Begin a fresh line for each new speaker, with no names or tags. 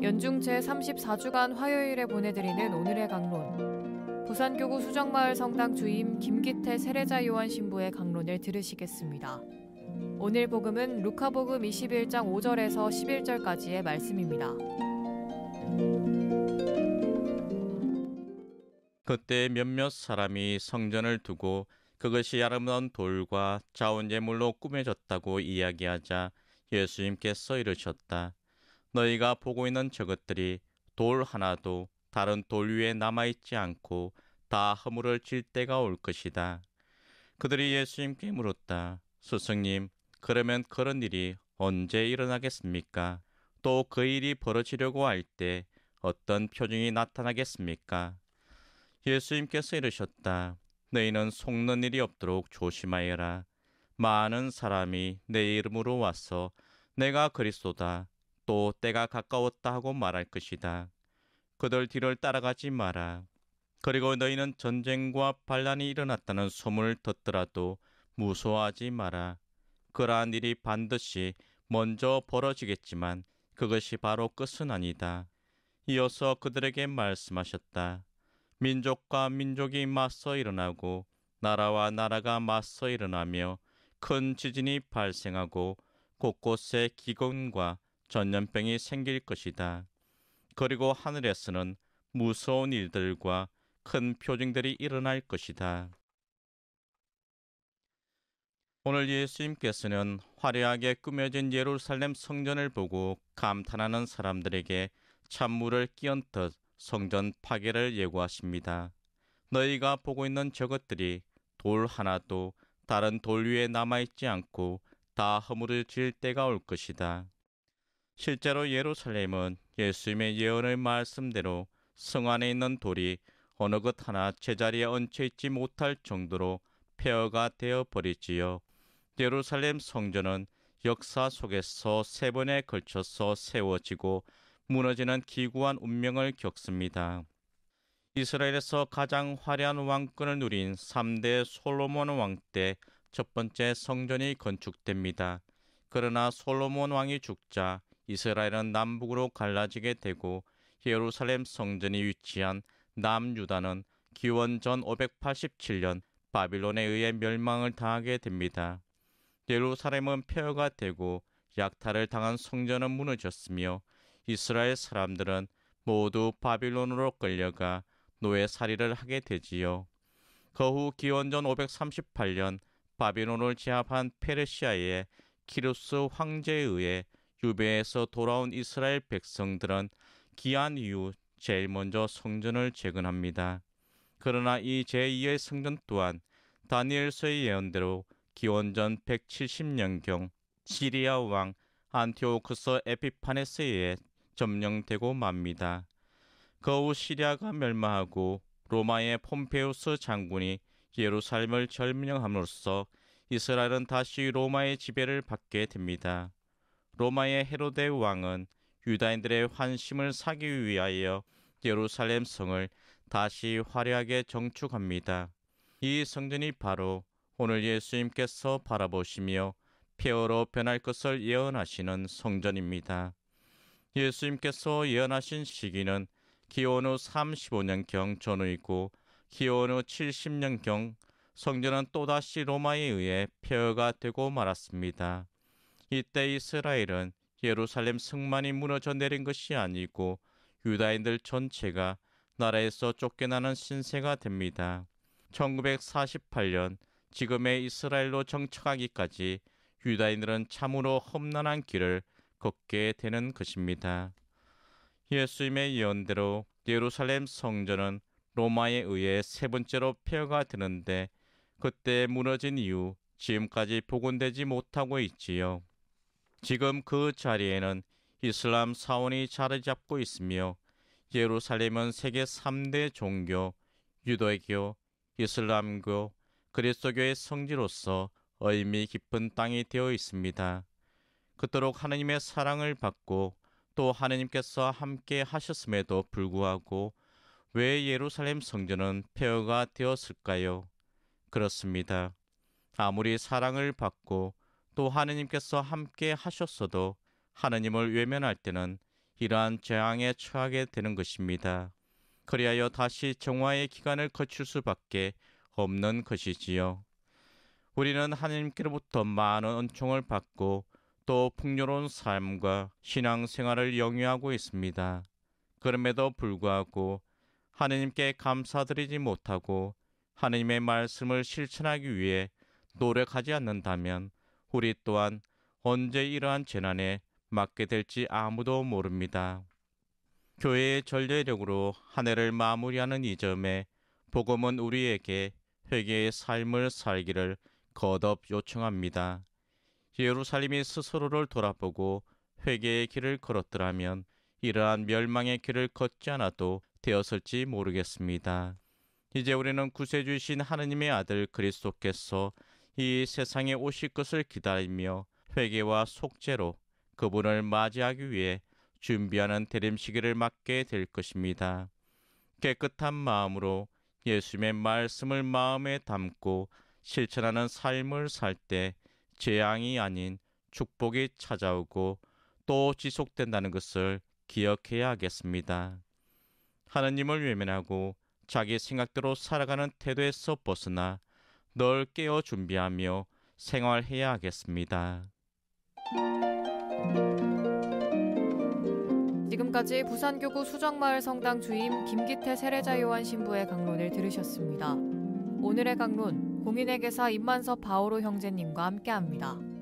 연중 제34주간 화요일에 보내드리는 오늘의 강론. 부산교구 수정마을 성당 주임 김기태 세례자 요한 신부의 강론을 들으시겠습니다. 오늘 복음은 루카복음 21장 5절에서 11절까지의 말씀입니다.
그때 몇몇 사람이 성전을 두고 그것이 아름다운 돌과 자원제물로 꾸며졌다고 이야기하자 예수님께서 이르셨다. 너희가 보고 있는 저것들이 돌 하나도 다른 돌 위에 남아있지 않고 다 허물을 질 때가 올 것이다. 그들이 예수님께 물었다. 스승님, 그러면 그런 일이 언제 일어나겠습니까? 또 그 일이 벌어지려고 할 때 어떤 표징이 나타나겠습니까? 예수님께서 이르셨다. 너희는 속는 일이 없도록 조심하여라. 많은 사람이 내 이름으로 와서 내가 그리스도다, 또 때가 가까웠다 하고 말할 것이다. 그들 뒤를 따라가지 마라. 그리고 너희는 전쟁과 반란이 일어났다는 소문을 듣더라도 무서워하지 마라. 그러한 일이 반드시 먼저 벌어지겠지만 그것이 바로 끝은 아니다. 이어서 그들에게 말씀하셨다. 민족과 민족이 맞서 일어나고 나라와 나라가 맞서 일어나며 큰 지진이 발생하고 곳곳에 기근과 전염병이 생길 것이다. 그리고 하늘에서는 무서운 일들과 큰 표징들이 일어날 것이다. 오늘 예수님께서는 화려하게 꾸며진 예루살렘 성전을 보고 감탄하는 사람들에게 찬물을 끼얹듯 성전 파괴를 예고하십니다. 너희가 보고 있는 저것들이 돌 하나도 다른 돌 위에 남아있지 않고 다 허물어질 때가 올 것이다. 실제로 예루살렘은 예수님의 예언의 말씀대로 성 안에 있는 돌이 어느 것 하나 제자리에 얹혀있지 못할 정도로 폐허가 되어 버리지요. 예루살렘 성전은 역사 속에서 3번에 걸쳐서 세워지고 무너지는 기구한 운명을 겪습니다. 이스라엘에서 가장 화려한 왕권을 누린 3대 솔로몬 왕 때 첫 번째 성전이 건축됩니다. 그러나 솔로몬 왕이 죽자 이스라엘은 남북으로 갈라지게 되고 예루살렘 성전이 위치한 남유다는 기원전 587년 바빌론에 의해 멸망을 당하게 됩니다. 예루살렘은 폐허가 되고 약탈을 당한 성전은 무너졌으며 이스라엘 사람들은 모두 바빌론으로 끌려가 노예살이를 하게 되지요. 그 후 기원전 538년 바빌론을 제압한 페르시아의 키루스 황제에 의해 유배에서 돌아온 이스라엘 백성들은 기한 이후 제일 먼저 성전을 재건합니다. 그러나 이 제2의 성전 또한 다니엘서의 예언대로 기원전 170년경 시리아 왕 안티오쿠스 에피파네스에 의해 점령되고 맙니다. 그 후 시리아가 멸망하고 로마의 폼페우스 장군이 예루살렘을 점령함으로써 이스라엘은 다시 로마의 지배를 받게 됩니다. 로마의 헤로데 왕은 유다인들의 환심을 사기 위하여 예루살렘 성을 다시 화려하게 정축합니다. 이 성전이 바로 오늘 예수님께서 바라보시며 폐허로 변할 것을 예언하시는 성전입니다. 예수님께서 예언하신 시기는 기원 후 35년경 전후이고 기원 후 70년경 성전은 또다시 로마에 의해 폐허가 되고 말았습니다. 이때 이스라엘은 예루살렘 성만이 무너져 내린 것이 아니고 유다인들 전체가 나라에서 쫓겨나는 신세가 됩니다. 1948년 지금의 이스라엘로 정착하기까지 유다인들은 참으로 험난한 길을 걷게 되는 것입니다. 예수님의 예언대로 예루살렘 성전은 로마에 의해 3번째로 폐허가 되는데 그때 무너진 이후 지금까지 복원되지 못하고 있지요. 지금 그 자리에는 이슬람 사원이 자리 잡고 있으며 예루살렘은 세계 3대 종교, 유대교, 이슬람교, 그리스도교의 성지로서 의미 깊은 땅이 되어 있습니다. 그토록 하느님의 사랑을 받고 또 하느님께서 함께 하셨음에도 불구하고 왜 예루살렘 성전은 폐허가 되었을까요? 그렇습니다. 아무리 사랑을 받고 또 하느님께서 함께 하셨어도 하느님을 외면할 때는 이러한 재앙에 처하게 되는 것입니다. 그리하여 다시 정화의 기간을 거칠 수밖에 없는 것이지요. 우리는 하느님께로부터 많은 은총을 받고 또 풍요로운 삶과 신앙생활을 영위하고 있습니다. 그럼에도 불구하고 하느님께 감사드리지 못하고 하느님의 말씀을 실천하기 위해 노력하지 않는다면 우리 또한 언제 이러한 재난에 맞게 될지 아무도 모릅니다. 교회의 전례력으로 한 해를 마무리하는 이 점에 복음은 우리에게 회개의 삶을 살기를 거듭 요청합니다. 예루살렘이 스스로를 돌아보고 회개의 길을 걸었더라면 이러한 멸망의 길을 걷지 않아도 되었을지 모르겠습니다. 이제 우리는 구세주이신 하느님의 아들 그리스도께서 이 세상에 오실 것을 기다리며 회개와 속죄로 그분을 맞이하기 위해 준비하는 대림 시기를 맞게 될 것입니다. 깨끗한 마음으로 예수님의 말씀을 마음에 담고 실천하는 삶을 살 때 재앙이 아닌 축복이 찾아오고 또 지속된다는 것을 기억해야 하겠습니다. 하느님을 외면하고 자기 생각대로 살아가는 태도에서 벗어나 늘 깨어 준비하며 생활해야 하겠습니다.
지금까지 부산교구 수정마을 성당 주임 김기태 세례자 요한 신부의 강론을 들으셨습니다. 오늘의 강론 공인회계사 임만섭 바오로 형제님과 함께합니다.